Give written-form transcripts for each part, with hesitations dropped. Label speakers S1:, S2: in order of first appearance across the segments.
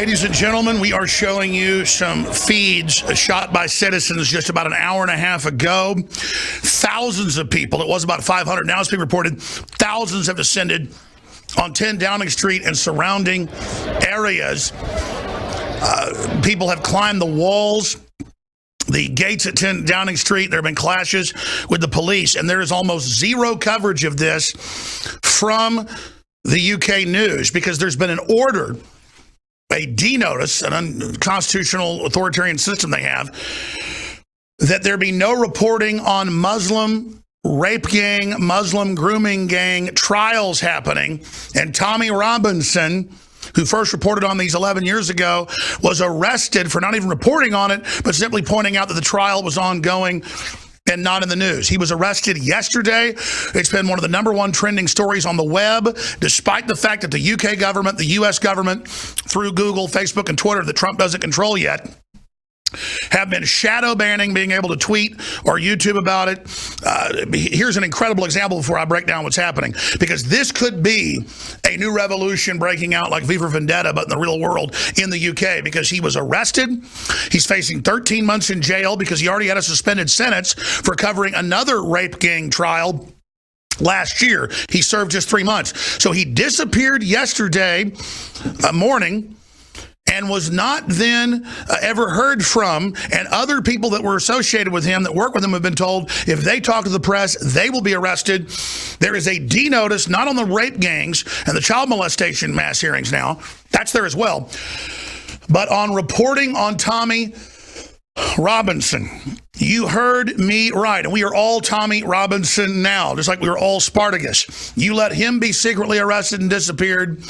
S1: Ladies and gentlemen, we are showing you some feeds shot by citizens just about an hour and a half ago. Thousands of people, it was about 500, now it's being reported, thousands have descended on 10 Downing Street and surrounding areas. People have climbed the walls, the gates at 10 Downing Street. There have been clashes with the police, and there is almost zero coverage of this from the UK news because there's been an order, a D-notice, an unconstitutional authoritarian system they have, that there be no reporting on Muslim rape gang, Muslim grooming gang trials happening. And Tommy Robinson, who first reported on these 11 years ago, was arrested for not even reporting on it, but simply pointing out that the trial was ongoing and not in the news. He was arrested yesterday. It's been one of the #1 trending stories on the web, despite the fact that the UK government, the US government, through Google, Facebook, and Twitter that Trump doesn't control yet, have been shadow banning being able to tweet or YouTube about it. Here's an incredible example before I break down what's happening, because this could be a new revolution breaking out like V for Vendetta, but in the real world in the UK, because he was arrested. He's facing 13 months in jail because he already had a suspended sentence for covering another rape gang trial last year. He served just 3 months. So he disappeared yesterday morning and was not then ever heard from. And other people that were associated with him, that work with him, have been told if they talk to the press, they will be arrested. There is a D-notice, not on the rape gangs and the child molestation mass hearings now. That's there as well. But on reporting on Tommy Robinson. You heard me right. And we are all Tommy Robinson now, just like we were all Spartacus. You let him be secretly arrested and disappeared.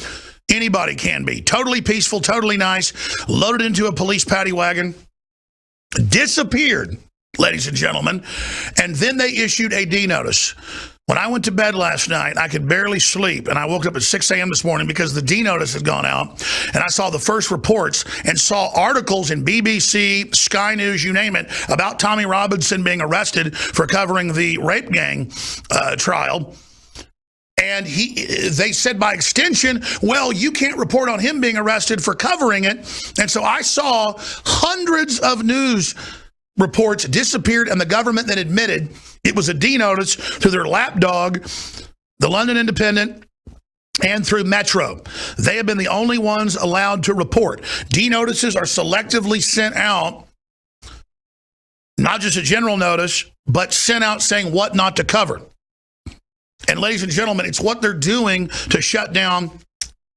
S1: Anybody can be. Totally peaceful, totally nice, loaded into a police paddy wagon, disappeared, ladies and gentlemen, and then they issued a D-notice. When I went to bed last night, I could barely sleep, and I woke up at 6 a.m. this morning because the D-notice had gone out, and I saw the first reports and saw articles in BBC, Sky News, you name it, about Tommy Robinson being arrested for covering the rape gang trial. And they said by extension, well, you can't report on him being arrested for covering it. And so I saw hundreds of news reports disappeared, and the government then admitted it was a D-notice through their lapdog, the London Independent, and through Metro. They have been the only ones allowed to report. D-notices are selectively sent out, not just a general notice, but sent out saying what not to cover. And ladies and gentlemen, it's what they're doing to shut down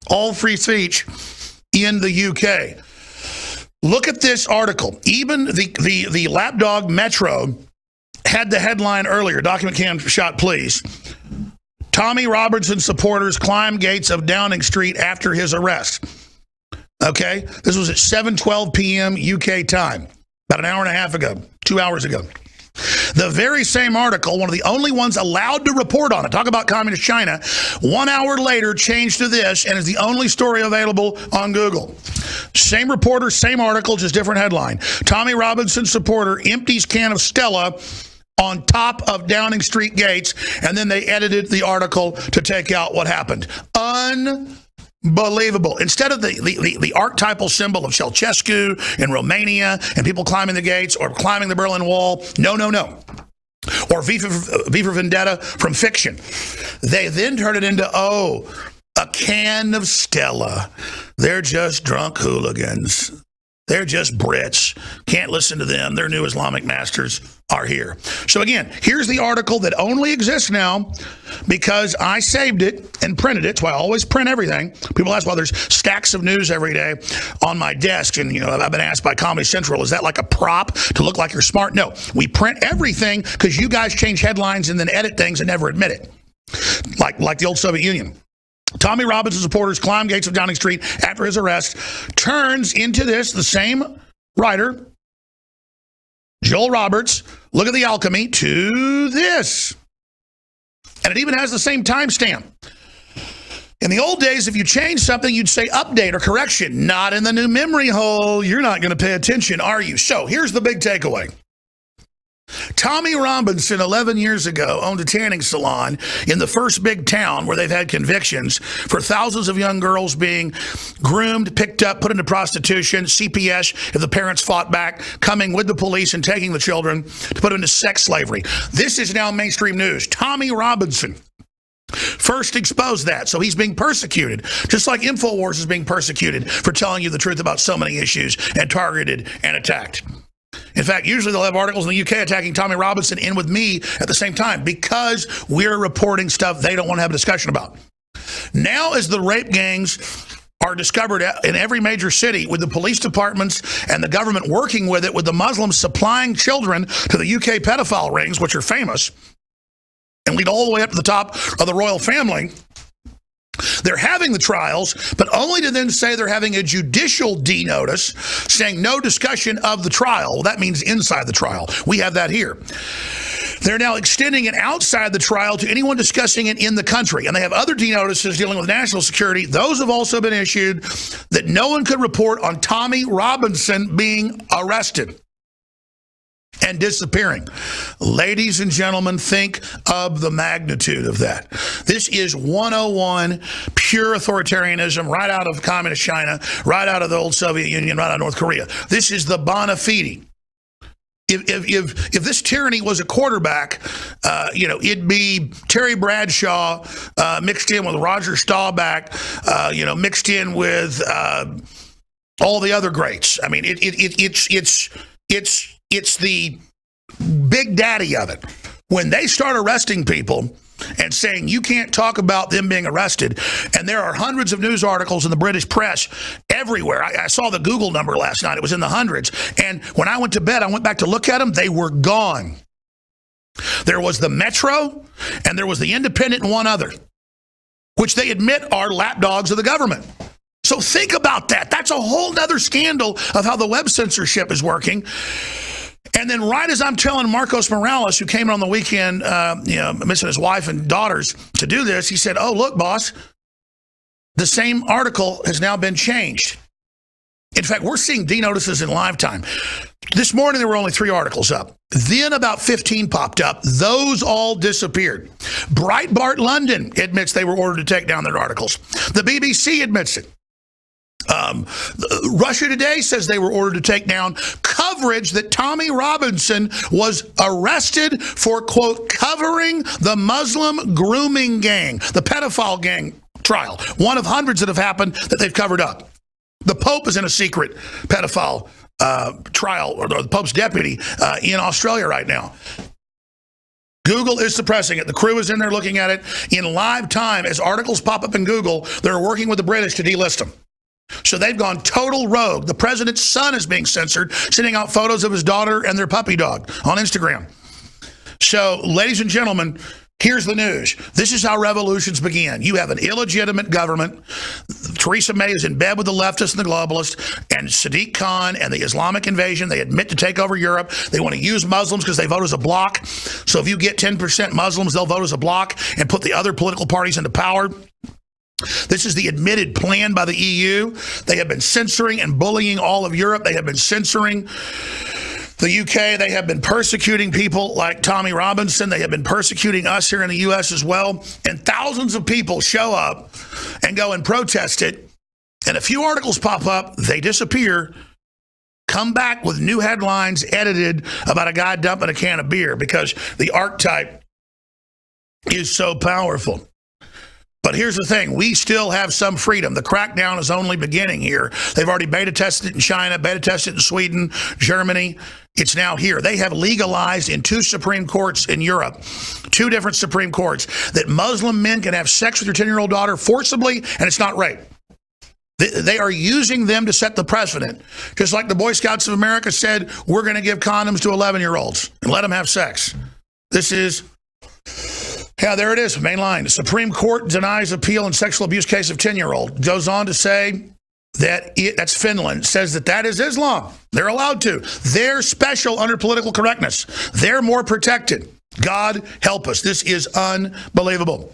S1: all free speech in the UK. Look at this article. Even the lapdog Metro had the headline earlier. Document cam shot, please. Tommy Robinson supporters climb gates of Downing Street after his arrest. Okay? This was at 7:12 p.m. UK time, about an hour and a half ago, 2 hours ago. The very same article, one of the only ones allowed to report on it, talk about communist China, 1 hour later changed to this and is the only story available on Google. Same reporter, same article, just different headline. Tommy Robinson supporter empties can of Stella on top of Downing Street gates, and then they edited the article to take out what happened. Unbelievable. Instead of the archetypal symbol of Ceausescu in Romania and people climbing the gates or climbing the Berlin Wall, no. Or V for Vendetta from fiction. They then turn it into, a can of Stella. They're just drunk hooligans. They're just Brits. Can't listen to them. Their new Islamic masters are here. So again, here's the article that only exists now because I saved it and printed it. That's why I always print everything. People ask why there's stacks of news every day on my desk. And, I've been asked by Comedy Central, is that like a prop to look like you're smart? No, we print everything because you guys change headlines and then edit things and never admit it. Like the old Soviet Union. Tommy Robinson supporters climb gates of Downing Street after his arrest, turns into this, the same writer, Joel Roberts, look at the alchemy, to this. And it even has the same timestamp. In the old days, if you change something, you'd say update or correction. Not in the new memory hole. You're not going to pay attention, are you? So here's the big takeaway. Tommy Robinson, 11 years ago, owned a tanning salon in the first big town where they've had convictions for thousands of young girls being groomed, picked up, put into prostitution, CPS if the parents fought back, coming with the police and taking the children to put them into sex slavery. This is now mainstream news. Tommy Robinson first exposed that, so he's being persecuted, just like InfoWars is being persecuted for telling you the truth about so many issues and targeted and attacked. In fact, usually they'll have articles in the UK attacking Tommy Robinson in with me at the same time because we're reporting stuff they don't want to have a discussion about. Now, as the rape gangs are discovered in every major city, with the police departments and the government working with it, with the Muslims supplying children to the UK pedophile rings, which are famous and lead all the way up to the top of the royal family, they're having the trials, but only to then say they're having a judicial D-notice saying no discussion of the trial. Well, that means inside the trial. We have that here. They're now extending it outside the trial to anyone discussing it in the country. And they have other D-notices dealing with national security. Those have also been issued that no one could report on Tommy Robinson being arrested and disappearing. Ladies and gentlemen, think of the magnitude of that. This is 101 pure authoritarianism right out of communist China, right out of the old Soviet Union, right out of North Korea. This is the bona fide. If this tyranny was a quarterback, it'd be Terry Bradshaw mixed in with Roger Staubach, mixed in with all the other greats. I mean, it's the big daddy of it. When they start arresting people and saying you can't talk about them being arrested, and there are hundreds of news articles in the British press everywhere. I saw the Google number last night. It was in the hundreds. And when I went to bed, I went back to look at them. They were gone. There was the Metro, and there was the Independent, and one other, which they admit are lapdogs of the government. So think about that. That's a whole nother scandal of how the web censorship is working. And then right as I'm telling Marcos Morales, who came on the weekend, missing his wife and daughters to do this, he said, oh, look, boss, the same article has now been changed. In fact, we're seeing D-notices in live time. This morning, there were only 3 articles up. Then about 15 popped up. Those all disappeared. Breitbart London admits they were ordered to take down their articles. The BBC admits it. Russia Today says they were ordered to take down coverage that Tommy Robinson was arrested for, quote, covering the Muslim grooming gang, the pedophile gang trial, one of hundreds that have happened that they've covered up. The Pope is in a secret pedophile trial, or the Pope's deputy in Australia right now. Google is suppressing it. The crew is in there looking at it in live time. As articles pop up in Google, they're working with the British to delist them. So they've gone total rogue. The president's son is being censored, sending out photos of his daughter and their puppy dog on Instagram. So, ladies and gentlemen, here's the news. This is how revolutions begin. You have an illegitimate government. Theresa May is in bed with the leftists and the globalists, and Sadiq Khan and the Islamic invasion. They admit to take over Europe. They want to use Muslims because they vote as a bloc. So if you get 10% Muslims, they'll vote as a bloc and put the other political parties into power. This is the admitted plan by the EU. They have been censoring and bullying all of Europe. They have been censoring the UK. They have been persecuting people like Tommy Robinson. They have been persecuting us here in the US as well. And thousands of people show up and go and protest it. And a few articles pop up, they disappear, come back with new headlines edited about a guy dumping a can of beer because the archetype is so powerful. But here's the thing. We still have some freedom. The crackdown is only beginning here. They've already beta tested it in China, beta tested it in Sweden, Germany. It's now here. They have legalized in 2 Supreme Courts in Europe, 2 different Supreme Courts, that Muslim men can have sex with your 10-year-old daughter forcibly, and it's not rape. They are using them to set the precedent. Just like the Boy Scouts of America said, we're going to give condoms to 11-year-olds and let them have sex. This is... Yeah, there it is, main line. The Supreme Court denies appeal in sexual abuse case of 10-year-old. Goes on to say that that's Finland, says that is Islam. They're allowed to. They're special under political correctness. They're more protected. God help us. This is unbelievable.